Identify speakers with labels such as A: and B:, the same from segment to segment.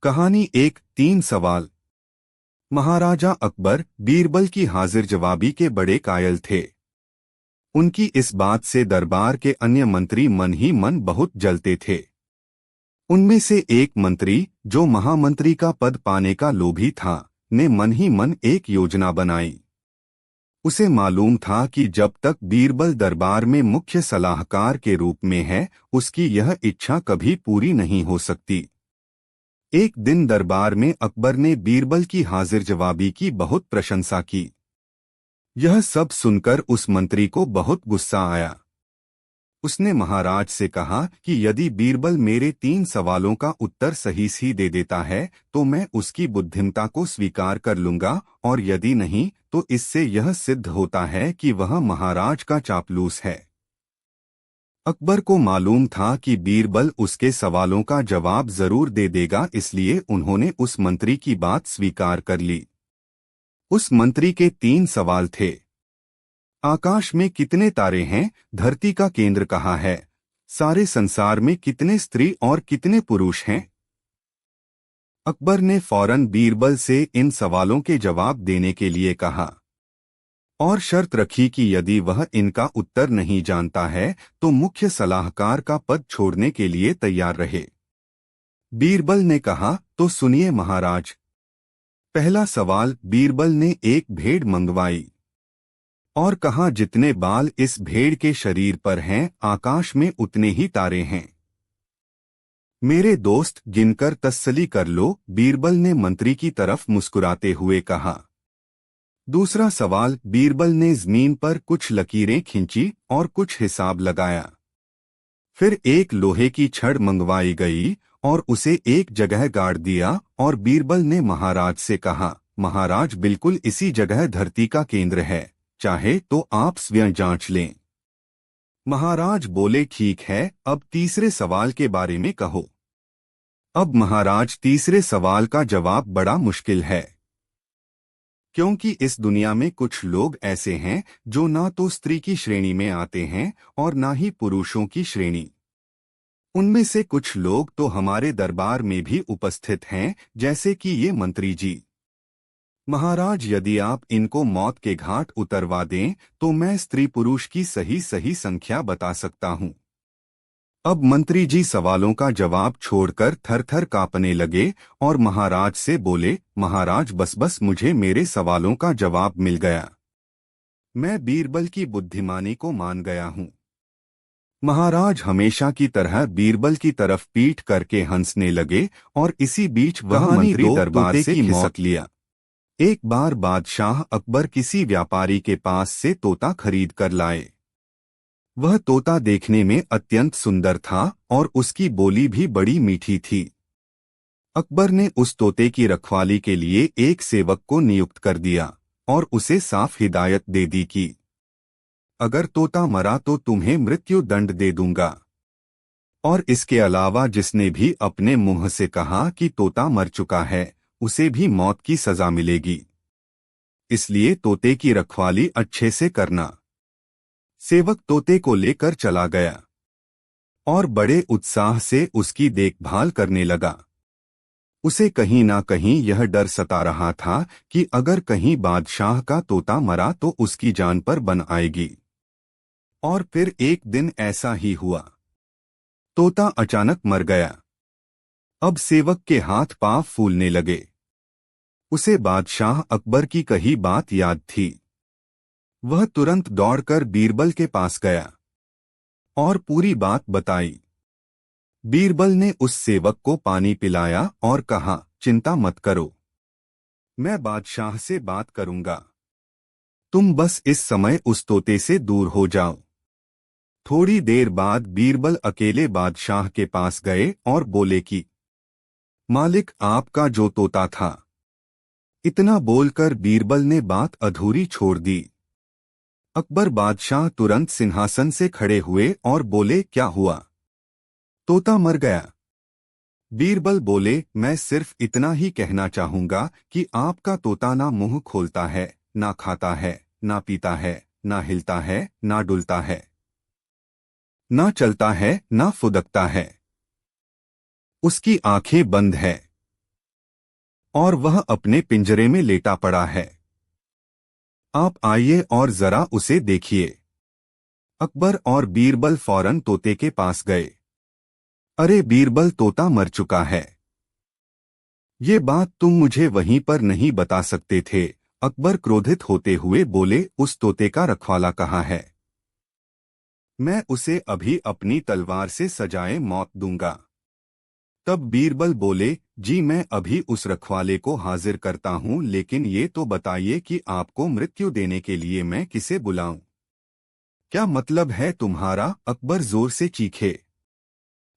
A: कहानी एक 3 सवाल। महाराजा अकबर बीरबल की हाजिर जवाबी के बड़े कायल थे। उनकी इस बात से दरबार के अन्य मंत्री मन ही मन बहुत जलते थे। उनमें से एक मंत्री, जो महामंत्री का पद पाने का लोभी था, ने मन ही मन एक योजना बनाई। उसे मालूम था कि जब तक बीरबल दरबार में मुख्य सलाहकार के रूप में है, उसकी यह इच्छा कभी पूरी नहीं हो सकती। एक दिन दरबार में अकबर ने बीरबल की हाजिर जवाबी की बहुत प्रशंसा की। यह सब सुनकर उस मंत्री को बहुत गुस्सा आया। उसने महाराज से कहा कि यदि बीरबल मेरे 3 सवालों का उत्तर सही दे देता है तो मैं उसकी बुद्धिमत्ता को स्वीकार कर लूंगा, और यदि नहीं तो इससे यह सिद्ध होता है कि वह महाराज का चापलूस है। अकबर को मालूम था कि बीरबल उसके सवालों का जवाब जरूर दे देगा, इसलिए उन्होंने उस मंत्री की बात स्वीकार कर ली। उस मंत्री के 3 सवाल थे। आकाश में कितने तारे हैं? धरती का केंद्र कहाँ है? सारे संसार में कितने स्त्री और कितने पुरुष हैं? अकबर ने फौरन बीरबल से इन सवालों के जवाब देने के लिए कहा और शर्त रखी कि यदि वह इनका उत्तर नहीं जानता है तो मुख्य सलाहकार का पद छोड़ने के लिए तैयार रहे। बीरबल ने कहा, तो सुनिए महाराज। पहला सवाल। बीरबल ने एक भेड़ मंगवाई और कहा, जितने बाल इस भेड़ के शरीर पर हैं, आकाश में उतने ही तारे हैं। मेरे दोस्त, गिनकर तसल्ली कर लो, बीरबल ने मंत्री की तरफ मुस्कुराते हुए कहा। दूसरा सवाल। बीरबल ने जमीन पर कुछ लकीरें खींची और कुछ हिसाब लगाया। फिर एक लोहे की छड़ मंगवाई गई और उसे एक जगह गाड़ दिया, और बीरबल ने महाराज से कहा, महाराज, बिल्कुल इसी जगह धरती का केंद्र है, चाहे तो आप स्वयं जांच लें। महाराज बोले, ठीक है, अब तीसरे सवाल के बारे में कहो। अब महाराज, तीसरे सवाल का जवाब बड़ा मुश्किल है, क्योंकि इस दुनिया में कुछ लोग ऐसे हैं जो ना तो स्त्री की श्रेणी में आते हैं और ना ही पुरुषों की श्रेणी। उनमें से कुछ लोग तो हमारे दरबार में भी उपस्थित हैं, जैसे कि ये मंत्री जी। महाराज, यदि आप इनको मौत के घाट उतरवा दें तो मैं स्त्री पुरुष की सही सही संख्या बता सकता हूं। अब मंत्री जी सवालों का जवाब छोड़कर थर-थर कांपने लगे और महाराज से बोले, महाराज, बस मुझे मेरे सवालों का जवाब मिल गया। मैं बीरबल की बुद्धिमानी को मान गया हूँ। महाराज हमेशा की तरह बीरबल की तरफ पीठ करके हंसने लगे और इसी बीच वह मंत्री दरबार से खिसक लिया। एक बार बादशाह अकबर किसी व्यापारी के पास से तोता खरीद कर लाए। वह तोता देखने में अत्यंत सुंदर था और उसकी बोली भी बड़ी मीठी थी। अकबर ने उस तोते की रखवाली के लिए एक सेवक को नियुक्त कर दिया और उसे साफ हिदायत दे दी कि अगर तोता मरा तो तुम्हें मृत्यु दंड दे दूंगा, और इसके अलावा जिसने भी अपने मुंह से कहा कि तोता मर चुका है, उसे भी मौत की सजा मिलेगी। इसलिए तोते की रखवाली अच्छे से करना। सेवक तोते को लेकर चला गया और बड़े उत्साह से उसकी देखभाल करने लगा। उसे कहीं ना कहीं यह डर सता रहा था कि अगर कहीं बादशाह का तोता मरा तो उसकी जान पर बन आएगी। और फिर एक दिन ऐसा ही हुआ। तोता अचानक मर गया। अब सेवक के हाथ पांव फूलने लगे। उसे बादशाह अकबर की कही बात याद थी। वह तुरंत दौड़कर बीरबल के पास गया और पूरी बात बताई। बीरबल ने उस सेवक को पानी पिलाया और कहा, चिंता मत करो, मैं बादशाह से बात करूंगा। तुम बस इस समय उस तोते से दूर हो जाओ। थोड़ी देर बाद बीरबल अकेले बादशाह के पास गए और बोले कि मालिक, आपका जो तोता था। इतना बोलकर बीरबल ने बात अधूरी छोड़ दी। अकबर बादशाह तुरंत सिंहासन से खड़े हुए और बोले, क्या हुआ? तोता मर गया। बीरबल बोले, मैं सिर्फ इतना ही कहना चाहूंगा कि आपका तोता ना मुंह खोलता है, ना खाता है, ना पीता है, ना हिलता है, ना डुलता है, ना चलता है, ना फुदकता है। उसकी आंखें बंद है। और वह अपने पिंजरे में लेटा पड़ा है। आप आइए और जरा उसे देखिए। अकबर और बीरबल फौरन तोते के पास गए। अरे बीरबल, तोता मर चुका है। ये बात तुम मुझे वहीं पर नहीं बता सकते थे? अकबर क्रोधित होते हुए बोले, उस तोते का रखवाला कहाँ है? मैं उसे अभी अपनी तलवार से सजाए मौत दूंगा। तब बीरबल बोले, जी मैं अभी उस रखवाले को हाजिर करता हूँ, लेकिन ये तो बताइए कि आपको मृत्यु देने के लिए मैं किसे बुलाऊं? क्या मतलब है तुम्हारा? अकबर जोर से चीखे।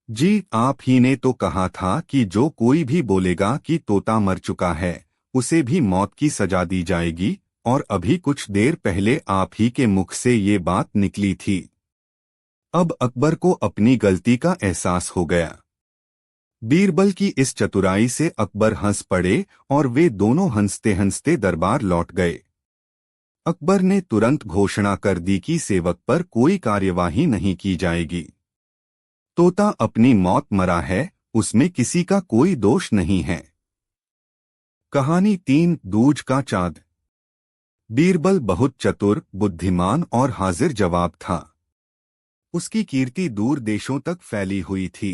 A: जी आप ही ने तो कहा था कि जो कोई भी बोलेगा कि तोता मर चुका है उसे भी मौत की सजा दी जाएगी, और अभी कुछ देर पहले आप ही के मुख से ये बात निकली थी। अब अकबर को अपनी गलती का एहसास हो गया। बीरबल की इस चतुराई से अकबर हंस पड़े और वे दोनों हंसते हंसते दरबार लौट गए। अकबर ने तुरंत घोषणा कर दी कि सेवक पर कोई कार्यवाही नहीं की जाएगी। तोता अपनी मौत मरा है, उसमें किसी का कोई दोष नहीं है। कहानी 3, दूज का चांद। बीरबल बहुत चतुर, बुद्धिमान और हाजिर जवाब था। उसकी कीर्ति दूर देशों तक फैली हुई थी।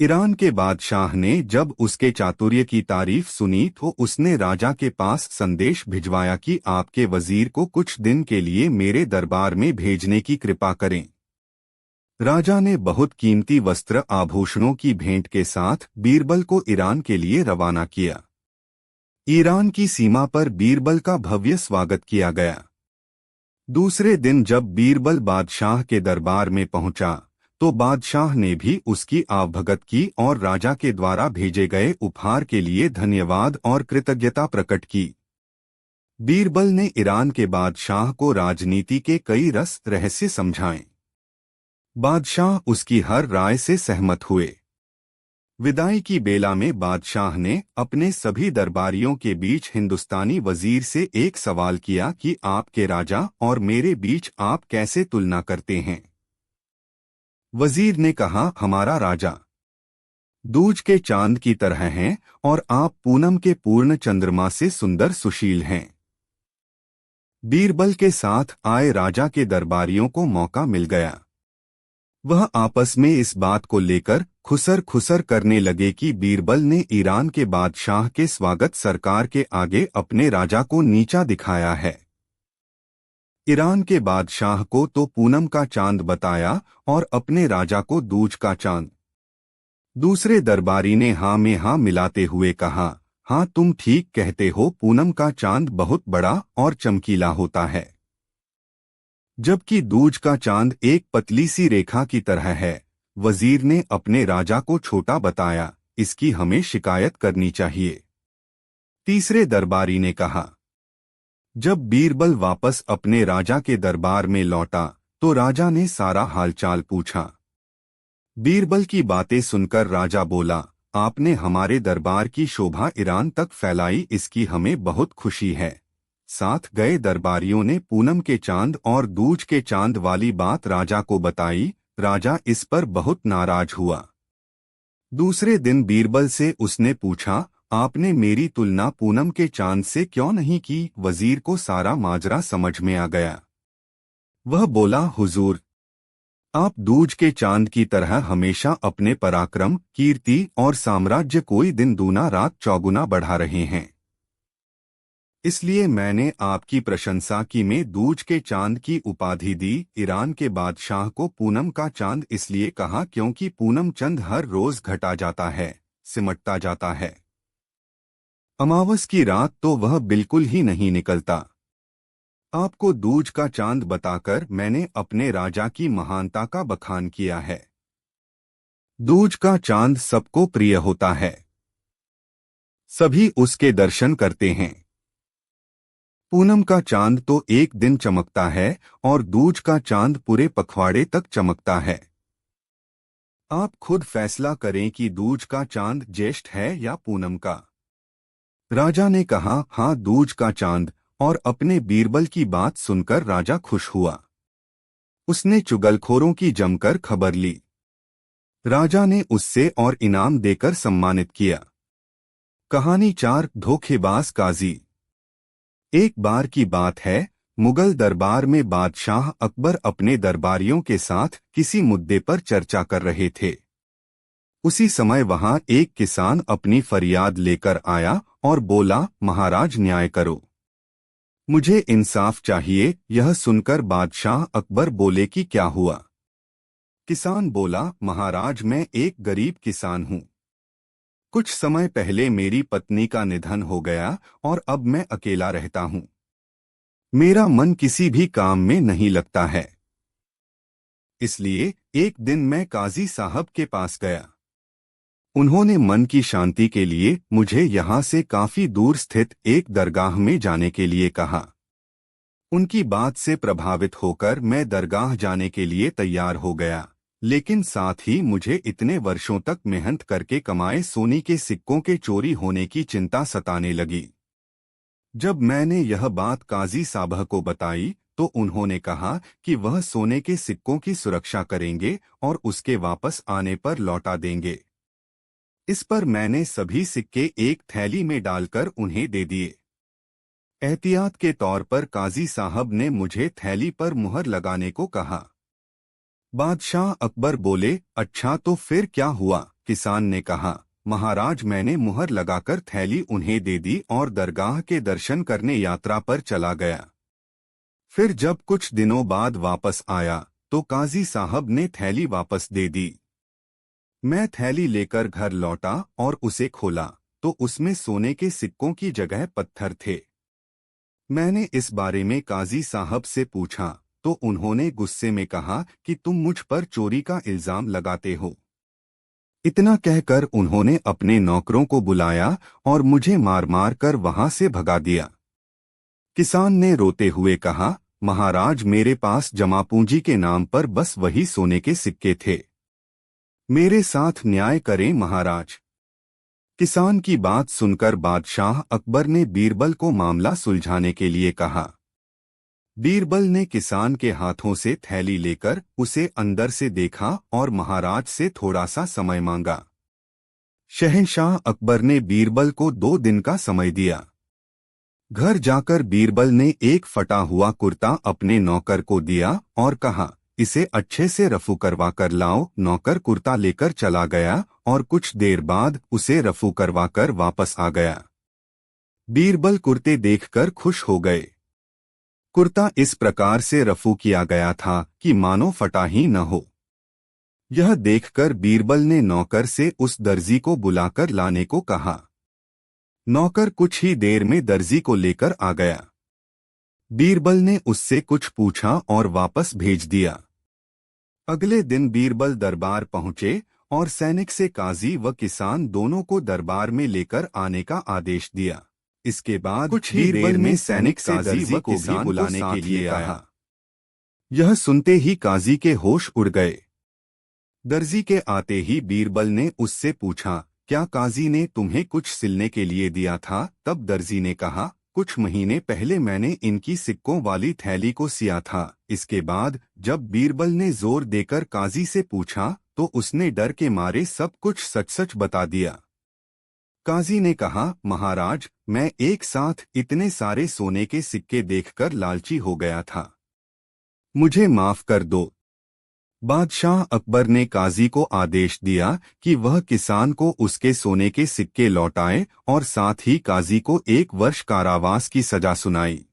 A: ईरान के बादशाह ने जब उसके चातुर्य की तारीफ सुनी तो उसने राजा के पास संदेश भिजवाया कि आपके वजीर को कुछ दिन के लिए मेरे दरबार में भेजने की कृपा करें। राजा ने बहुत कीमती वस्त्र आभूषणों की भेंट के साथ बीरबल को ईरान के लिए रवाना किया। ईरान की सीमा पर बीरबल का भव्य स्वागत किया गया। दूसरे दिन जब बीरबल बादशाह के दरबार में पहुंचा तो बादशाह ने भी उसकी आवभगत की और राजा के द्वारा भेजे गए उपहार के लिए धन्यवाद और कृतज्ञता प्रकट की। बीरबल ने ईरान के बादशाह को राजनीति के कई रहस्य समझाए। बादशाह उसकी हर राय से सहमत हुए। विदाई की बेला में बादशाह ने अपने सभी दरबारियों के बीच हिंदुस्तानी वजीर से एक सवाल किया कि आपके राजा और मेरे बीच आप कैसे तुलना करते हैं? वजीर ने कहा, हमारा राजा दूज के चांद की तरह हैं और आप पूनम के पूर्ण चंद्रमा से सुंदर सुशील हैं। बीरबल के साथ आए राजा के दरबारियों को मौका मिल गया। वह आपस में इस बात को लेकर खुसर खुसर करने लगे कि बीरबल ने ईरान के बादशाह के स्वागत सरकार के आगे अपने राजा को नीचा दिखाया है। ईरान के बादशाह को तो पूनम का चांद बताया और अपने राजा को दूज का चांद। दूसरे दरबारी ने हाँ में हाँ मिलाते हुए कहा, हाँ तुम ठीक कहते हो, पूनम का चांद बहुत बड़ा और चमकीला होता है, जबकि दूज का चांद एक पतली सी रेखा की तरह है। वजीर ने अपने राजा को छोटा बताया, इसकी हमें शिकायत करनी चाहिए। तीसरे दरबारी ने कहा। जब बीरबल वापस अपने राजा के दरबार में लौटा तो राजा ने सारा हालचाल पूछा। बीरबल की बातें सुनकर राजा बोला, आपने हमारे दरबार की शोभा ईरान तक फैलाई, इसकी हमें बहुत खुशी है। साथ गए दरबारियों ने पूनम के चांद और दूज के चांद वाली बात राजा को बताई। राजा इस पर बहुत नाराज हुआ। दूसरे दिन बीरबल से उसने पूछा, आपने मेरी तुलना पूनम के चांद से क्यों नहीं की? वजीर को सारा माजरा समझ में आ गया। वह बोला, हुजूर, आप दूज के चांद की तरह हमेशा अपने पराक्रम, कीर्ति और साम्राज्य कोई दिन दूना रात चौगुना बढ़ा रहे हैं। इसलिए मैंने आपकी प्रशंसा की में दूज के चांद की उपाधि दी। ईरान के बादशाह को पूनम का चांद इसलिए कहा क्योंकि पूनम चंद हर रोज घटा जाता है, सिमटता जाता है। अमावस की रात तो वह बिल्कुल ही नहीं निकलता। आपको दूज का चांद बताकर मैंने अपने राजा की महानता का बखान किया है। दूज का चांद सबको प्रिय होता है, सभी उसके दर्शन करते हैं। पूनम का चांद तो एक दिन चमकता है और दूज का चांद पूरे पखवाड़े तक चमकता है। आप खुद फैसला करें कि दूज का चांद ज्येष्ठ है या पूनम का। राजा ने कहा, हाँ दूज का चांद। और अपने बीरबल की बात सुनकर राजा खुश हुआ। उसने चुगलखोरों की जमकर खबर ली। राजा ने उससे और इनाम देकर सम्मानित किया। कहानी 4 धोखेबाज काजी। एक बार की बात है, मुगल दरबार में बादशाह अकबर अपने दरबारियों के साथ किसी मुद्दे पर चर्चा कर रहे थे। उसी समय वहां एक किसान अपनी फरियाद लेकर आया और बोला, महाराज न्याय करो, मुझे इंसाफ चाहिए। यह सुनकर बादशाह अकबर बोले कि क्या हुआ? किसान बोला, महाराज मैं एक गरीब किसान हूँ। कुछ समय पहले मेरी पत्नी का निधन हो गया और अब मैं अकेला रहता हूँ। मेरा मन किसी भी काम में नहीं लगता है। इसलिए एक दिन मैं काजी साहब के पास गया। उन्होंने मन की शांति के लिए मुझे यहाँ से काफी दूर स्थित एक दरगाह में जाने के लिए कहा। उनकी बात से प्रभावित होकर मैं दरगाह जाने के लिए तैयार हो गया, लेकिन साथ ही मुझे इतने वर्षों तक मेहनत करके कमाए सोने के सिक्कों के चोरी होने की चिंता सताने लगी। जब मैंने यह बात काजी साहब को बताई तो उन्होंने कहा कि वह सोने के सिक्कों की सुरक्षा करेंगे और उसके वापस आने पर लौटा देंगे। इस पर मैंने सभी सिक्के एक थैली में डालकर उन्हें दे दिए। एहतियात के तौर पर काजी साहब ने मुझे थैली पर मुहर लगाने को कहा। बादशाह अकबर बोले, अच्छा तो फिर क्या हुआ? किसान ने कहा, महाराज मैंने मुहर लगाकर थैली उन्हें दे दी और दरगाह के दर्शन करने यात्रा पर चला गया। फिर जब कुछ दिनों बाद वापस आया तो काजी साहब ने थैली वापस दे दी। मैं थैली लेकर घर लौटा और उसे खोला तो उसमें सोने के सिक्कों की जगह पत्थर थे। मैंने इस बारे में काजी साहब से पूछा तो उन्होंने गुस्से में कहा कि तुम मुझ पर चोरी का इल्जाम लगाते हो। इतना कहकर उन्होंने अपने नौकरों को बुलाया और मुझे मार मार कर वहां से भगा दिया। किसान ने रोते हुए कहा, महाराज मेरे पास जमा पूंजी के नाम पर बस वही सोने के सिक्के थे। मेरे साथ न्याय करें महाराज। किसान की बात सुनकर बादशाह अकबर ने बीरबल को मामला सुलझाने के लिए कहा। बीरबल ने किसान के हाथों से थैली लेकर उसे अंदर से देखा और महाराज से थोड़ा सा समय मांगा। शहंशाह अकबर ने बीरबल को 2 दिन का समय दिया। घर जाकर बीरबल ने एक फटा हुआ कुर्ता अपने नौकर को दिया और कहा, इसे अच्छे से रफू करवा कर लाओ। नौकर कुर्ता लेकर चला गया और कुछ देर बाद उसे रफू करवा कर वापस आ गया। बीरबल कुर्ते देखकर खुश हो गए। कुर्ता इस प्रकार से रफू किया गया था कि मानो फटा ही न हो। यह देखकर बीरबल ने नौकर से उस दर्जी को बुलाकर लाने को कहा। नौकर कुछ ही देर में दर्जी को लेकर आ गया। बीरबल ने उससे कुछ पूछा और वापस भेज दिया। अगले दिन बीरबल दरबार पहुंचे और सैनिक से काजी व किसान दोनों को दरबार में लेकर आने का आदेश दिया। इसके बाद कुछ ही देर में सैनिक काजी व को भी बुलाने के लिए आया। यह सुनते ही काजी के होश उड़ गए। दर्जी के आते ही बीरबल ने उससे पूछा, क्या काजी ने तुम्हें कुछ सिलने के लिए दिया था? तब दर्जी ने कहा, कुछ महीने पहले मैंने इनकी सिक्कों वाली थैली को सिया था। इसके बाद जब बीरबल ने जोर देकर काजी से पूछा तो उसने डर के मारे सब कुछ सच सच बता दिया। काजी ने कहा, महाराज मैं एक साथ इतने सारे सोने के सिक्के देखकर लालची हो गया था, मुझे माफ कर दो। बादशाह अकबर ने काजी को आदेश दिया कि वह किसान को उसके सोने के सिक्के लौटाए और साथ ही काजी को 1 वर्ष कारावास की सजा सुनाई।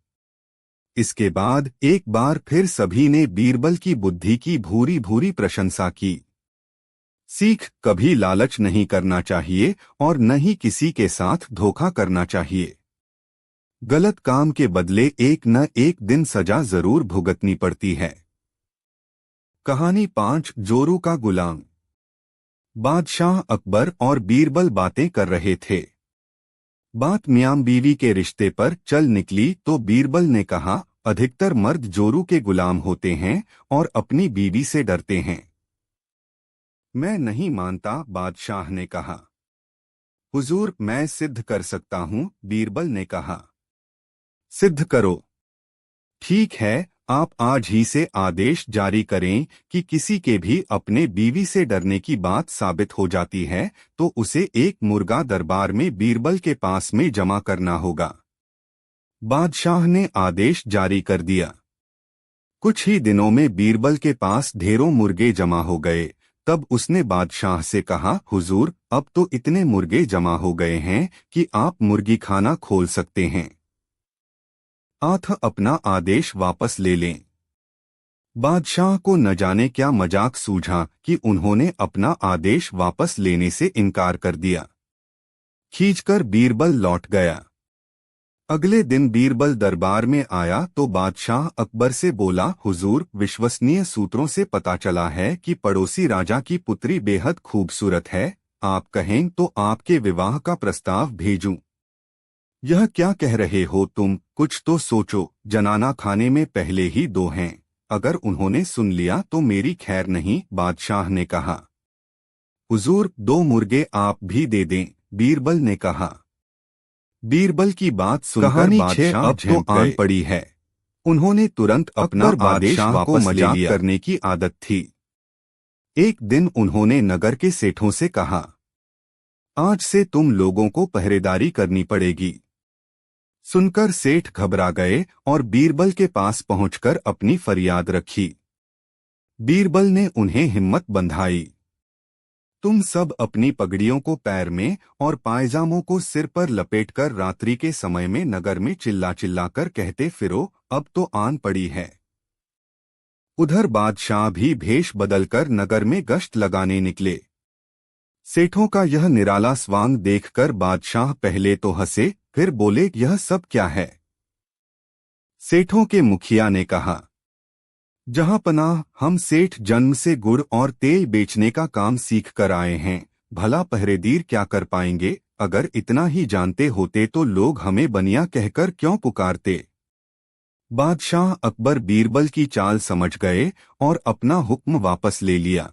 A: इसके बाद एक बार फिर सभी ने बीरबल की बुद्धि की भूरी भूरी प्रशंसा की। सीख, कभी लालच नहीं करना चाहिए और न ही किसी के साथ धोखा करना चाहिए। गलत काम के बदले एक न एक दिन सजा जरूर भुगतनी पड़ती है। कहानी 5 जोरू का गुलाम। बादशाह अकबर और बीरबल बातें कर रहे थे। बात मियां बीवी के रिश्ते पर चल निकली तो बीरबल ने कहा, अधिकतर मर्द जोरू के गुलाम होते हैं और अपनी बीवी से डरते हैं। मैं नहीं मानता, बादशाह ने कहा। हुजूर मैं सिद्ध कर सकता हूं, बीरबल ने कहा। सिद्ध करो। ठीक है, आप आज ही से आदेश जारी करें कि किसी के भी अपने बीवी से डरने की बात साबित हो जाती है तो उसे एक मुर्गा दरबार में बीरबल के पास में जमा करना होगा। बादशाह ने आदेश जारी कर दिया। कुछ ही दिनों में बीरबल के पास ढेरों मुर्गे जमा हो गए। तब उसने बादशाह से कहा, हुजूर, अब तो इतने मुर्गे जमा हो गए हैं कि आप मुर्गी खाना खोल सकते हैं। आप अपना आदेश वापस ले लें। बादशाह को न जाने क्या मजाक सूझा कि उन्होंने अपना आदेश वापस लेने से इनकार कर दिया। खींचकर बीरबल लौट गया। अगले दिन बीरबल दरबार में आया तो बादशाह अकबर से बोला, हुजूर, विश्वसनीय सूत्रों से पता चला है कि पड़ोसी राजा की पुत्री बेहद खूबसूरत है। आप कहें तो आपके विवाह का प्रस्ताव भेजूं। यह क्या कह रहे हो तुम? कुछ तो सोचो। जनाना खाने में पहले ही दो हैं। अगर उन्होंने सुन लिया तो मेरी खैर नहीं। बादशाह ने कहा, हुजूर, 2 मुर्गे आप भी दे दें। बीरबल ने कहा। बीरबल की बात सुनकर बादशाह अब तो आन पड़ी है। उन्होंने तुरंत अपना आदेश वापस ले लिया। करने की आदत थी। एक दिन उन्होंने नगर के सेठों से कहा, आज से तुम लोगों को पहरेदारी करनी पड़ेगी। सुनकर सेठ घबरा गए और बीरबल के पास पहुंचकर अपनी फरियाद रखी। बीरबल ने उन्हें हिम्मत बंधाई। तुम सब अपनी पगड़ियों को पैर में और पायजामों को सिर पर लपेटकर रात्रि के समय में नगर में चिल्ला चिल्लाकर कहते फिरो, अब तो आन पड़ी है। उधर बादशाह भी भेष बदलकर नगर में गश्त लगाने निकले। सेठों का यह निराला स्वांग देखकर बादशाह पहले तो हंसे, फिर बोले, यह सब क्या है? सेठों के मुखिया ने कहा, जहां पनाह, हम सेठ जन्म से गुड़ और तेल बेचने का काम सीख कर आए हैं। भला पहरेदीर क्या कर पाएंगे? अगर इतना ही जानते होते तो लोग हमें बनिया कहकर क्यों पुकारते? बादशाह अकबर बीरबल की चाल समझ गए और अपना हुक्म वापस ले लिया।